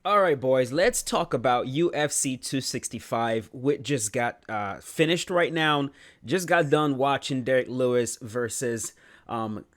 All right, boys, let's talk about UFC 265, which just got finished right now. Just got done watching Derek Lewis versus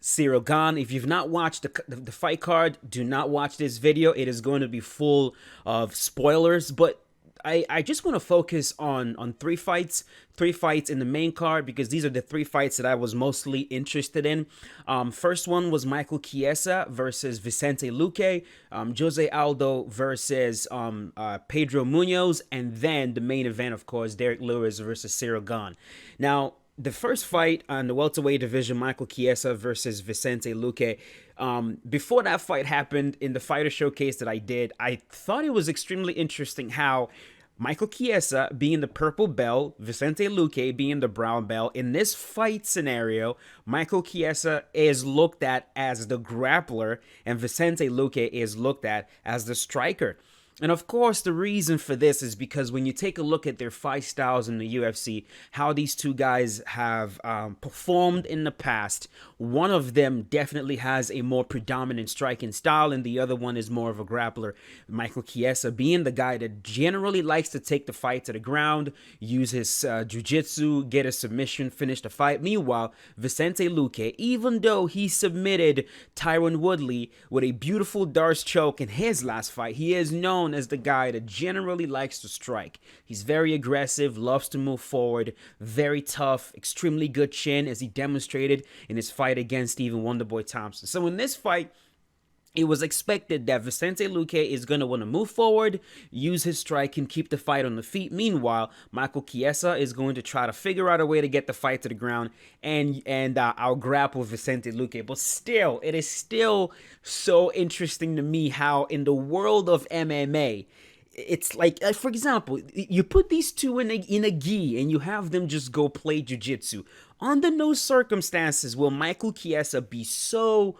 Cyril Gane. If you've not watched the fight card, do not watch this video. It is going to be full of spoilers, but I just want to focus on three fights in the main card because these are the three fights that I was mostly interested in. First one was Michael Chiesa versus Vicente Luque, Jose Aldo versus Pedro Munhoz, and then the main event, of course, Derek Lewis versus Cyril Gane. Now, the first fight on the welterweight division, Michael Chiesa versus Vicente Luque. Before that fight happened, in the fighter showcase that I did, I thought it was extremely interesting how Michael Chiesa being the purple belt, Vicente Luque being the brown belt. In this fight scenario, Michael Chiesa is looked at as the grappler and Vicente Luque is looked at as the striker. And of course, the reason for this is because when you take a look at their fight styles in the UFC, how these two guys have performed in the past, one of them definitely has a more predominant striking style, and the other one is more of a grappler. Michael Chiesa being the guy that generally likes to take the fight to the ground, use his jiu-jitsu, get a submission, finish the fight. Meanwhile, Vicente Luque, even though he submitted Tyron Woodley with a beautiful Darce choke in his last fight, he is known as the guy that generally likes to strike. He's very aggressive, loves to move forward, very tough, extremely good chin as he demonstrated in his fight against Stephen Wonderboy Thompson. So in this fight, it was expected that Vicente Luque is going to want to move forward, use his strike, and keep the fight on the feet. Meanwhile, Michael Chiesa is going to try to figure out a way to get the fight to the ground and I'll grapple Vicente Luque. But still, it is still so interesting to me how in the world of MMA, it's like, for example, you put these two in a gi and you have them just go play jiu-jitsu. Under no circumstances will Michael Chiesa be so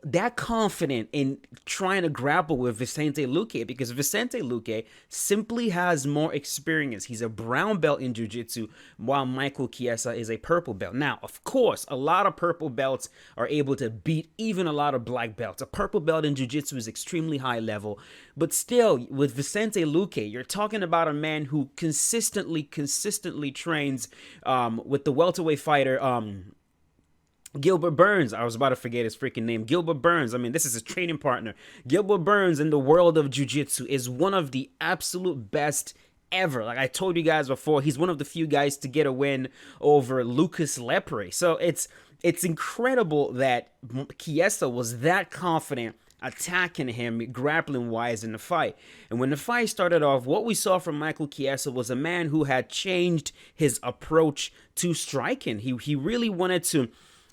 that confident in trying to grapple with Vicente Luque because Vicente Luque simply has more experience. He's a brown belt in jiu-jitsu while Michael Chiesa is a purple belt. Now, of course, a lot of purple belts are able to beat even a lot of black belts. A purple belt in jiu-jitsu is extremely high level, but still with Vicente Luque, you're talking about a man who consistently trains with the welterweight fighter Gilbert Burns. I was about to forget his freaking name. Gilbert Burns. I mean, this is his training partner. Gilbert Burns in the world of jiu-jitsu is one of the absolute best ever. Like I told you guys before, he's one of the few guys to get a win over Lucas Lepre. So it's incredible that Chiesa was that confident attacking him grappling wise in the fight. And when the fight started off, what we saw from Michael Chiesa was a man who had changed his approach to striking. He really wanted to,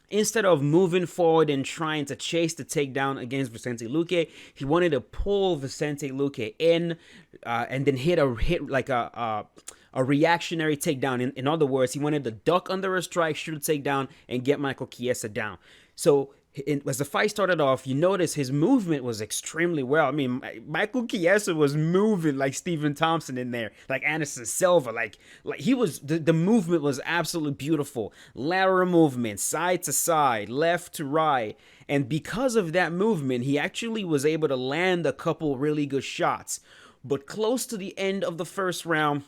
instead of moving forward and trying to chase the takedown against Vicente Luque, he wanted to pull Vicente Luque in and then hit a reactionary takedown. In other words, he wanted to duck under a strike, shoot a takedown, and get Michael Chiesa down. So as the fight started off, you notice his movement was extremely well. I mean, Michael Chiesa was moving like Stephen Thompson in there, like Anderson Silva. Like he was, the movement was absolutely beautiful. Lateral movement, side to side, left to right. And because of that movement, he actually was able to land a couple really good shots. But close to the end of the first round,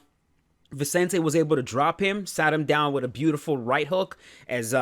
Vicente was able to drop him, sat him down with a beautiful right hook as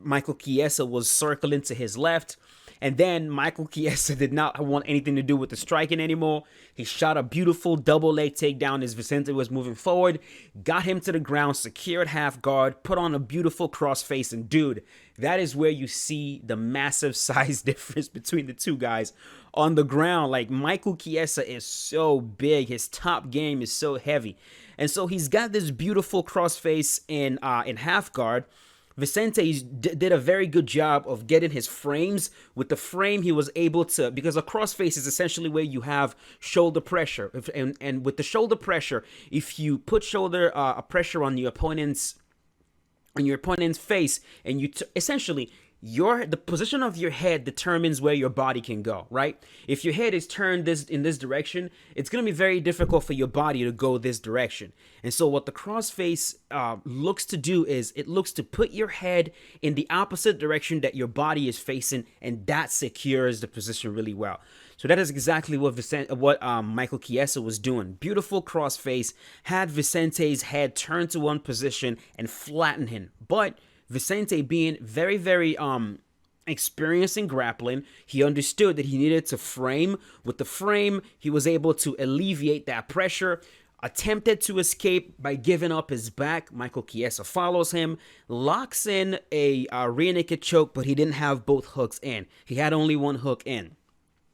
Michael Chiesa was circling to his left. And then Michael Chiesa did not want anything to do with the striking anymore. He shot a beautiful double leg takedown as Vicente was moving forward, got him to the ground, secured half guard, put on a beautiful crossface. And dude, that is where you see the massive size difference between the two guys on the ground. Like Michael Chiesa is so big. His top game is so heavy. And so he's got this beautiful crossface in half guard. Vicente did a very good job of getting his frames. With the frame, he was able to, because a crossface is essentially where you have shoulder pressure. And with the shoulder pressure, if you put shoulder pressure on your opponent's face, and you essentially the position of your head determines where your body can go, right? If your head is turned in this direction, it's going to be very difficult for your body to go this direction. And so what the crossface looks to do is it looks to put your head in the opposite direction that your body is facing, and that secures the position really well. So that is exactly what Michael Chiesa was doing. Beautiful crossface, had Vicente's head turned to one position and flattened him. But Vicente, being very, very experienced in grappling, he understood that he needed to frame. With the frame, he was able to alleviate that pressure. Attempted to escape by giving up his back. Michael Chiesa follows him, locks in a rear naked choke, but he didn't have both hooks in. He had only one hook in.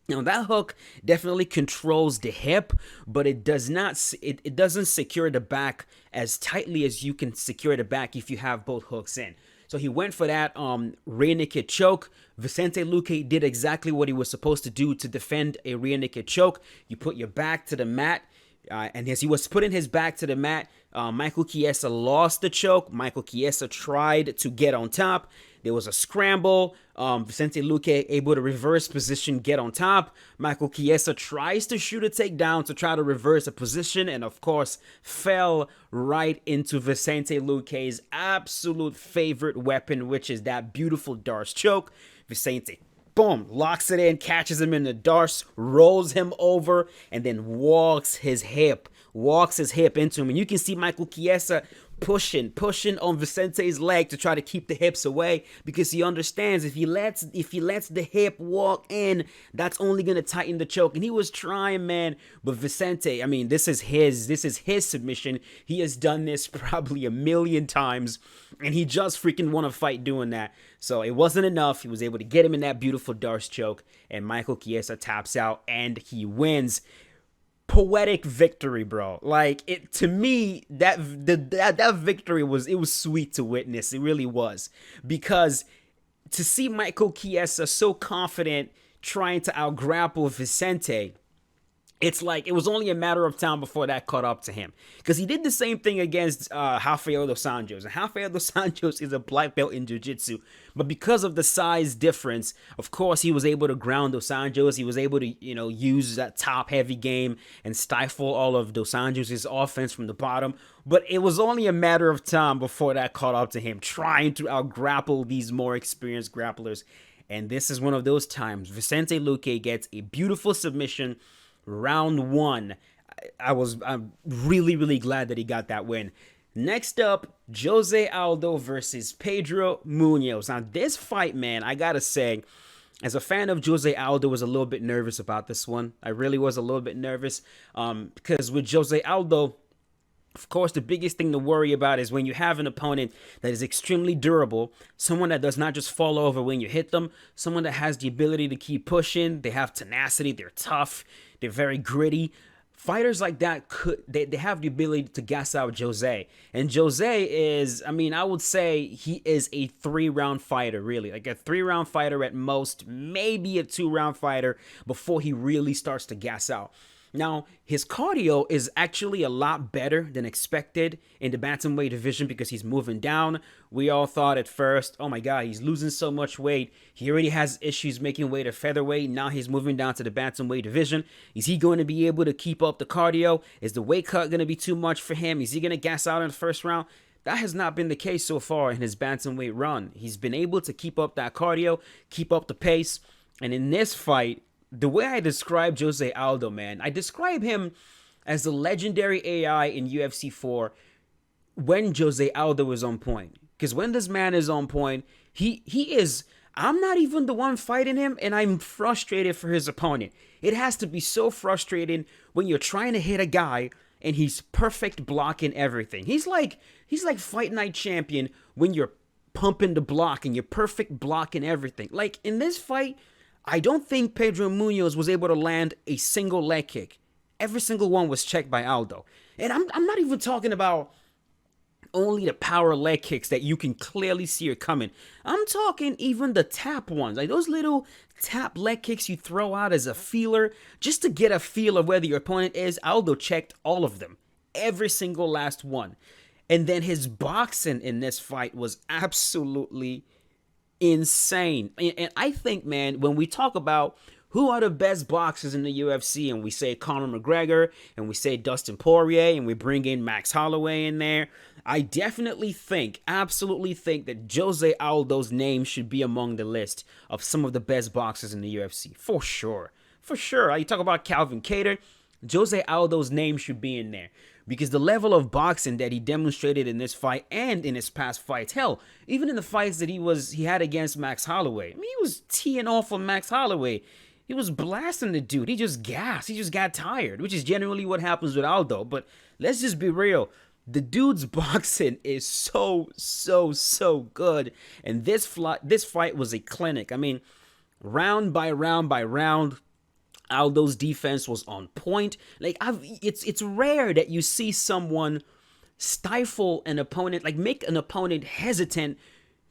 Now that hook definitely controls the hip, but it does not. It doesn't secure the back as tightly as you can secure the back if you have both hooks in. So he went for that rear naked choke. Vicente Luque did exactly what he was supposed to do to defend a rear naked choke. You put your back to the mat. And as he was putting his back to the mat, Michael Chiesa lost the choke. Michael Chiesa tried to get on top. There was a scramble. Vicente Luque able to reverse position, get on top. Michael Chiesa tries to shoot a takedown to try to reverse a position, and of course fell right into Vicente Luque's absolute favorite weapon, which is that beautiful Darce choke. Vicente, boom, locks it in, catches him in the darce, rolls him over, and then walks his hip into him. And you can see Michael Chiesa pushing on Vicente's leg to try to keep the hips away, because he understands if he lets the hip walk in, that's only gonna tighten the choke. And he was trying, man, but Vicente, I mean, this is his submission. He has done this probably a million times, and he just freaking won a fight doing that. So it wasn't enough. He was able to get him in that beautiful Darce choke, and Michael Chiesa taps out and he wins. Poetic victory, bro. Like, it, to me, that victory was sweet to witness. It really was, because to see Michael Chiesa so confident trying to outgrapple Vicente, it's like it was only a matter of time before that caught up to him, because he did the same thing against Rafael dos Anjos. And Rafael dos Anjos is a black belt in jiu-jitsu, but because of the size difference, of course, he was able to ground dos Anjos. He was able to, use that top heavy game and stifle all of dos Anjos' offense from the bottom. But it was only a matter of time before that caught up to him, trying to outgrapple these more experienced grapplers. And this is one of those times. Vicente Luque gets a beautiful submission. Round one. I'm really, really glad that he got that win. Next up, Jose Aldo versus Pedro Munhoz. Now, this fight, man, I gotta say, as a fan of Jose Aldo, was a little bit nervous about this one. I really was a little bit nervous because with Jose Aldo, of course, the biggest thing to worry about is when you have an opponent that is extremely durable, someone that does not just fall over when you hit them, someone that has the ability to keep pushing, they have tenacity, they're tough, they're very gritty. Fighters like that, they have the ability to gas out Jose. And Jose is, I would say he is a 3-round fighter, really. Like a 3-round fighter at most, maybe a 2-round fighter before he really starts to gas out. Now, his cardio is actually a lot better than expected in the bantamweight division because he's moving down. We all thought at first, oh my God, he's losing so much weight. He already has issues making weight at featherweight. Now he's moving down to the bantamweight division. Is he going to be able to keep up the cardio? Is the weight cut going to be too much for him? Is he going to gas out in the first round? That has not been the case so far in his bantamweight run. He's been able to keep up that cardio, keep up the pace. And in this fight, the way I describe Jose Aldo, man, I describe him as the legendary AI in UFC 4 when Jose Aldo is on point. Because when this man is on point, he is, I'm not even the one fighting him, and I'm frustrated for his opponent. It has to be so frustrating when you're trying to hit a guy and he's perfect blocking everything. He's like Fight Night Champion when you're pumping the block and you're perfect blocking everything. Like in this fight, I don't think Pedro Munhoz was able to land a single leg kick. Every single one was checked by Aldo. And I'm not even talking about only the power leg kicks that you can clearly see are coming. I'm talking even the tap ones. Like those little tap leg kicks you throw out as a feeler just to get a feel of where your opponent is. Aldo checked all of them. Every single last one. And then his boxing in this fight was absolutely insane. And I think, man, when we talk about who are the best boxers in the UFC, and we say Conor McGregor, and we say Dustin Poirier, and we bring in Max Holloway in there, I definitely think, absolutely think that Jose Aldo's name should be among the list of some of the best boxers in the UFC. For sure. for sure. You talk about Calvin Kattar, Jose Aldo's name should be in there because the level of boxing that he demonstrated in this fight and in his past fights, hell, even in the fights that he had against Max Holloway. I mean, he was teeing off on Max Holloway. He was blasting the dude. He just gassed. He just got tired, which is generally what happens with Aldo. But let's just be real. The dude's boxing is so good. And this fight was a clinic. I mean, round by round, Aldo's defense was on point. Like it's rare that you see someone stifle an opponent, like make an opponent hesitant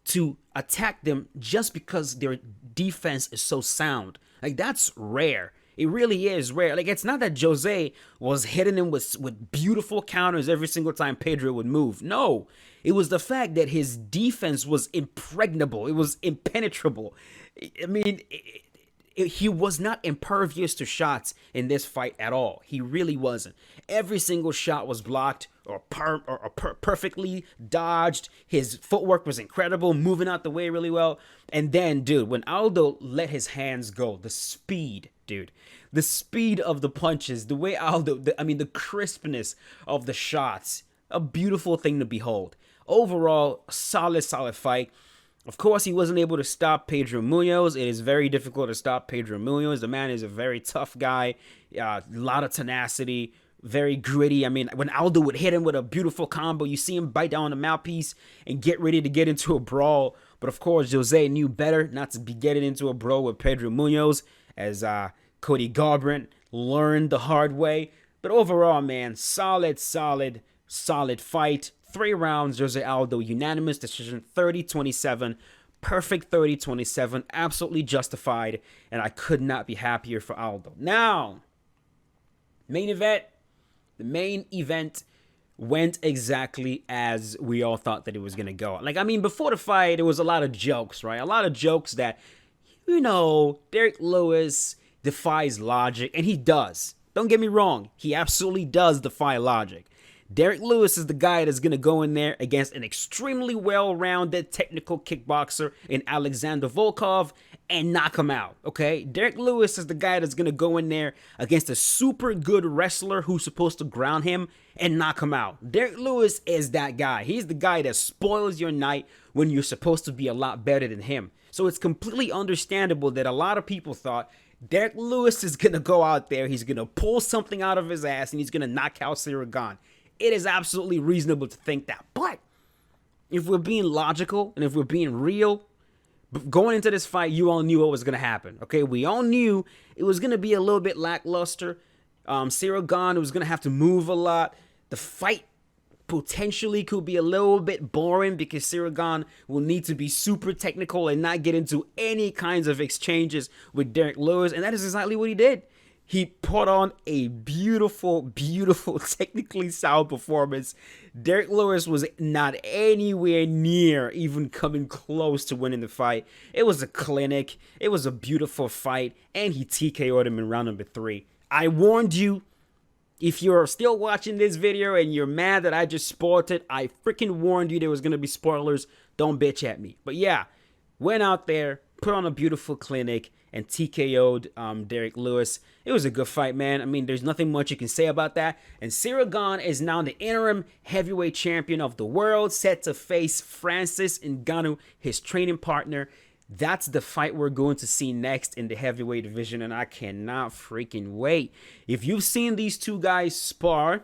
to attack them just because their defense is so sound. Like that's rare. It really is rare. Like it's not that Jose was hitting him with beautiful counters every single time Pedro would move. No, it was the fact that his defense was impregnable. It was impenetrable. I mean, he was not impervious to shots in this fight at all. He really wasn't. Every single shot was blocked or perfectly dodged. His footwork was incredible, moving out the way really well. And then, dude, when Aldo let his hands go, the speed, dude, the speed of the punches, the way Aldo, the crispness of the shots, a beautiful thing to behold. Overall, solid fight. Of course, he wasn't able to stop Pedro Munhoz. It is very difficult to stop Pedro Munhoz. The man is a very tough guy, a lot of tenacity, very gritty. I mean, when Aldo would hit him with a beautiful combo, you see him bite down the mouthpiece and get ready to get into a brawl. But of course, Jose knew better not to be getting into a brawl with Pedro Munhoz, as Cody Garbrandt learned the hard way. But overall, man, solid fight. 3 rounds, Jose Aldo, unanimous decision, 30-27, perfect 30-27, absolutely justified, and I could not be happier for Aldo. Now, main event. The main event went exactly as we all thought that it was going to go. Like, I mean, before the fight, there was a lot of jokes, right? A lot of jokes that, you know, Derrick Lewis defies logic, and he does. Don't get me wrong. He absolutely does defy logic. Derrick Lewis is the guy that's going to go in there against an extremely well-rounded technical kickboxer in Alexander Volkov and knock him out, okay? Derrick Lewis is the guy that's going to go in there against a super good wrestler who's supposed to ground him and knock him out. Derrick Lewis is that guy. He's the guy that spoils your night when you're supposed to be a lot better than him. So it's completely understandable that a lot of people thought Derrick Lewis is going to go out there, he's going to pull something out of his ass, and he's going to knock out Ciryl Gane. It is absolutely reasonable to think that. But if we're being logical and if we're being real, going into this fight, you all knew what was going to happen. Okay, we all knew it was going to be a little bit lackluster. Ciryl Gane was going to have to move a lot. The fight potentially could be a little bit boring because Ciryl Gane will need to be super technical and not get into any kinds of exchanges with Derrick Lewis. And that is exactly what he did. He put on a beautiful, technically sound performance. Derrick Lewis was not anywhere near even coming close to winning the fight. It was a clinic. It was a beautiful fight. And he TKO'd him in round number 3. I warned you. If you're still watching this video and you're mad that I just spoiled it, I freaking warned you there was going to be spoilers. Don't bitch at me. But yeah, went out there, put on a beautiful clinic, and TKO'd Derrick Lewis. It was a good fight, man. I mean, there's nothing much you can say about that. And Ciryl Gane is now the interim heavyweight champion of the world, set to face Francis Ngannou, his training partner. That's the fight we're going to see next in the heavyweight division, and I cannot freaking wait. If you've seen these two guys spar,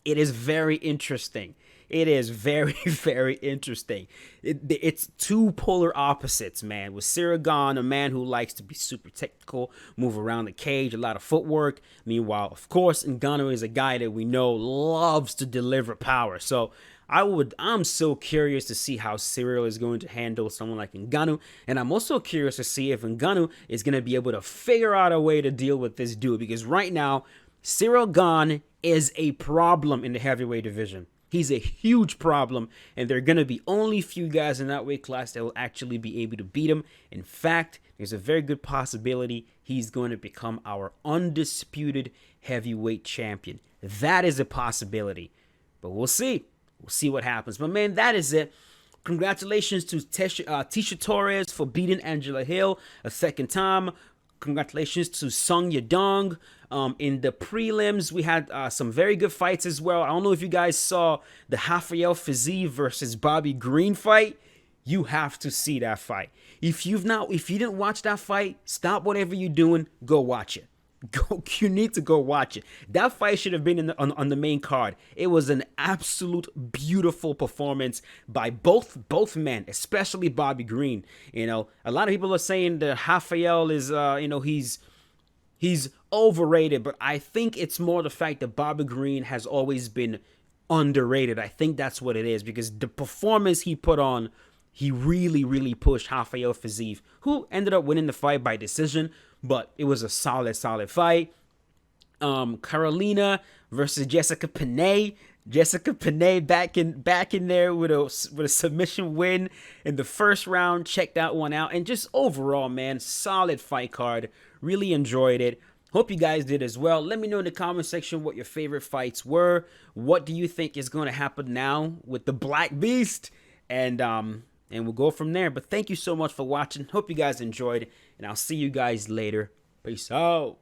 it is very interesting. It is very, very interesting. It's two polar opposites, man. With Ciryl Gane, a man who likes to be super technical, move around the cage, a lot of footwork. Meanwhile, of course, Ngannou is a guy that we know loves to deliver power. So I'm so curious to see how Ciryl is going to handle someone like Ngannou. And I'm also curious to see if Ngannou is going to be able to figure out a way to deal with this dude. Because right now, Ciryl Gane is a problem in the heavyweight division. He's a huge problem, and there are going to be only few guys in that weight class that will actually be able to beat him. In fact, there's a very good possibility he's going to become our undisputed heavyweight champion. That is a possibility, but we'll see. We'll see what happens. But man, that is it. Congratulations to Tecia Torres for beating Angela Hill a second time. Congratulations to Sung Yadong. In the prelims, we had some very good fights as well. I don't know if you guys saw the Rafael Fiziev versus Bobby Green fight. You have to see that fight. If you didn't watch that fight, stop whatever you're doing, go watch it. You need to go watch it. That fight should have been on the main card. It was an absolute beautiful performance by both men, especially Bobby Green. You know, a lot of people are saying that Rafael is, he's overrated, but I think it's more the fact that Bobby Green has always been underrated. I think that's what it is, because the performance he put on, he really pushed Rafael Fiziev, who ended up winning the fight by decision, but it was a solid fight. Carolina versus Jessica Penne. Jessica Penne back in there with a submission win in the first round. Check that one out. And just overall, man, solid fight card. Really enjoyed it. Hope you guys did as well. Let me know in the comment section what your favorite fights were. What do you think is going to happen now with the Black Beast? And we'll go from there. But thank you so much for watching. Hope you guys enjoyed, and I'll see you guys later. Peace out.